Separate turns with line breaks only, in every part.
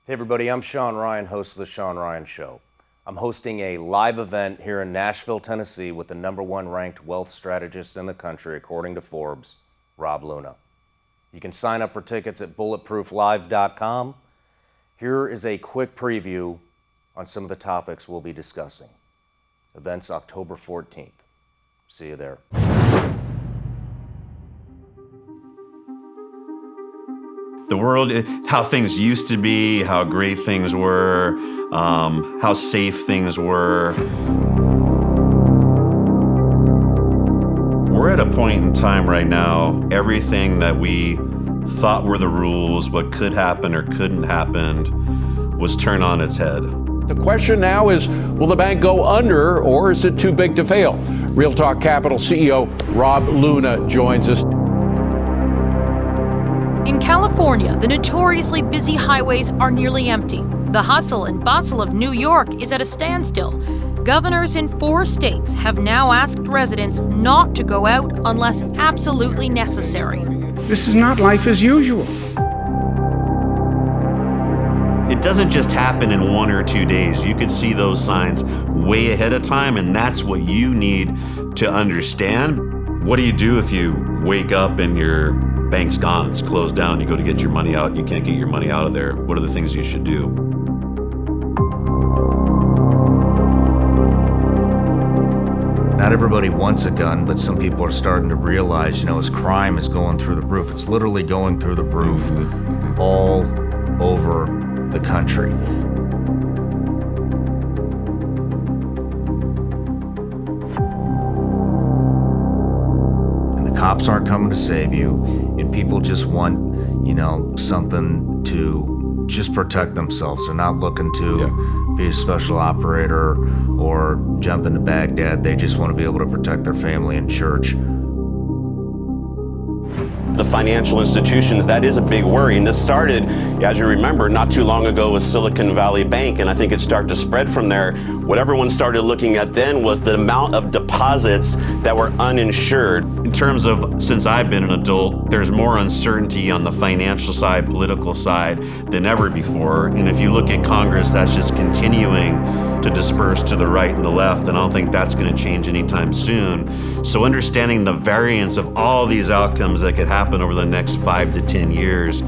Hey everybody, I'm Shawn Ryan, host of The Shawn Ryan Show. I'm hosting a live event here in Nashville, Tennessee with the #1 ranked wealth strategist in the country, according to Forbes, Rob Luna. You can sign up for tickets at BULLETPROOFLive.com. Here is a quick preview on some of the topics we'll be discussing. Events October 14th. See you there.
The world, how things used to be, how great things were, how safe things were. We're at a point in time right now, everything that we thought were the rules, what could happen or couldn't happen, was turned on its head.
The question now is, will the bank go under or is it too big to fail? Real Talk Capital CEO Rob Luna joins us.
In California, the notoriously busy highways are nearly empty. The hustle and bustle of New York is at a standstill. Governors in 4 states have now asked residents not to go out unless absolutely necessary.
This is not life as usual.
It doesn't just happen in 1 or 2 days. You could see those signs way ahead of time, and that's what you need to understand. What do you do if you wake up and your bank's gone, it's closed down, you go to get your money out, you can't get your money out of there? What are the things you should do?
Not everybody wants a gun, but some people are starting to realize, as crime is going through the roof. It's literally going through the roof all over the country. And the cops aren't coming to save you, and people just want, something to just protect themselves. They're not looking to be a special operator or jump into Baghdad. They just want to be able to protect their family and church.
The financial institutions, that is a big worry. And this started, as you remember, not too long ago with Silicon Valley Bank, and I think it started to spread from there. What everyone started looking at then was the amount of deposits that were uninsured.
In terms of, since I've been an adult, there's more uncertainty on the financial side, political side than ever before. And if you look at Congress, that's just continuing to disperse to the right and the left, and I don't think that's going to change anytime soon. So understanding the variance of all these outcomes that could happen over the next 5 to 10 years,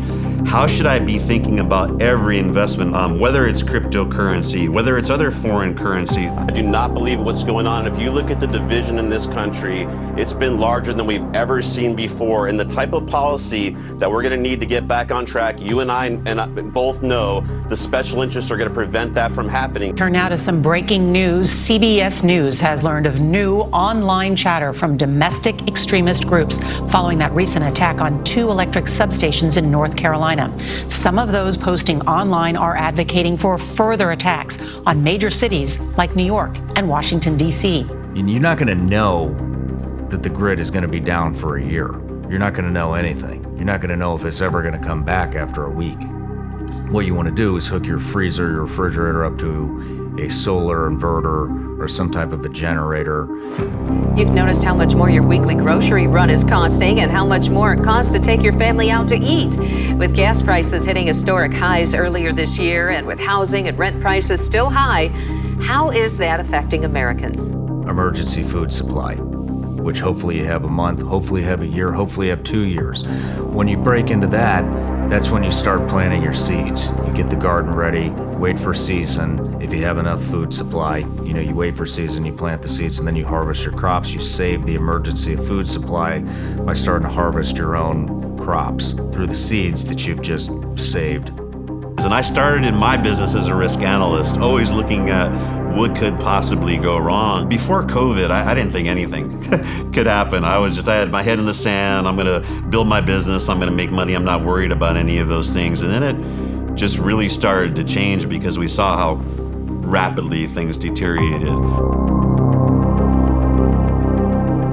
how should I be thinking about every investment, whether it's cryptocurrency, whether it's other foreign currency?
I do not believe what's going on. If you look at the division in this country, it's been larger than we've ever seen before. And the type of policy that we're going to need to get back on track, you and I both know the special interests are going to prevent that from happening.
Turn now to some breaking news. CBS News has learned of new online chatter from domestic extremist groups following that recent attack on 2 electric substations in North Carolina. Some of those posting online are advocating for further attacks on major cities like New York and Washington, D.C.
And you're not going to know that the grid is going to be down for a year. You're not going to know anything. You're not going to know if it's ever going to come back after a week. What you want to do is hook your freezer, your refrigerator up to a solar inverter or some type of a generator.
You've noticed how much more your weekly grocery run is costing and how much more it costs to take your family out to eat. With gas prices hitting historic highs earlier this year and with housing and rent prices still high, how is that affecting Americans?
Emergency food supply, which hopefully you have a month, hopefully you have a year, hopefully you have 2 years. When you break into that, that's when you start planting your seeds. You get the garden ready, wait for season. If you have enough food supply, you wait for season, you plant the seeds, and then you harvest your crops. You save the emergency of food supply by starting to harvest your own crops through the seeds that you've just saved.
And I started in my business as a risk analyst, always looking at what could possibly go wrong. Before COVID, I didn't think anything could happen. I had my head in the sand. I'm going to build my business. I'm going to make money. I'm not worried about any of those things. And then it just really started to change because we saw how rapidly things deteriorated.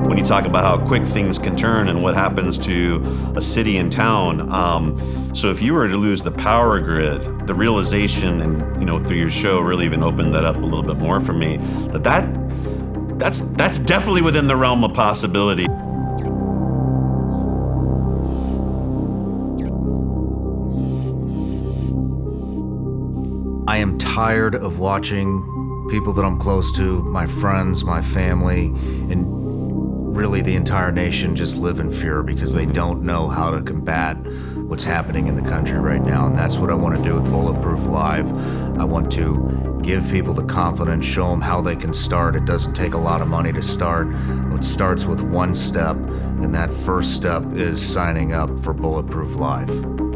When you talk about how quick things can turn and what happens to a city and town, so if you were to lose the power grid, the realization, and through your show really even opened that up a little bit more for me, that's definitely within the realm of possibility.
I am tired of watching people that I'm close to, my friends, my family, and really the entire nation just live in fear because they don't know how to combat what's happening in the country right now. And that's what I want to do with Bulletproof Live. I want to give people the confidence, show them how they can start. It doesn't take a lot of money to start. It starts with one step, and that first step is signing up for Bulletproof Live.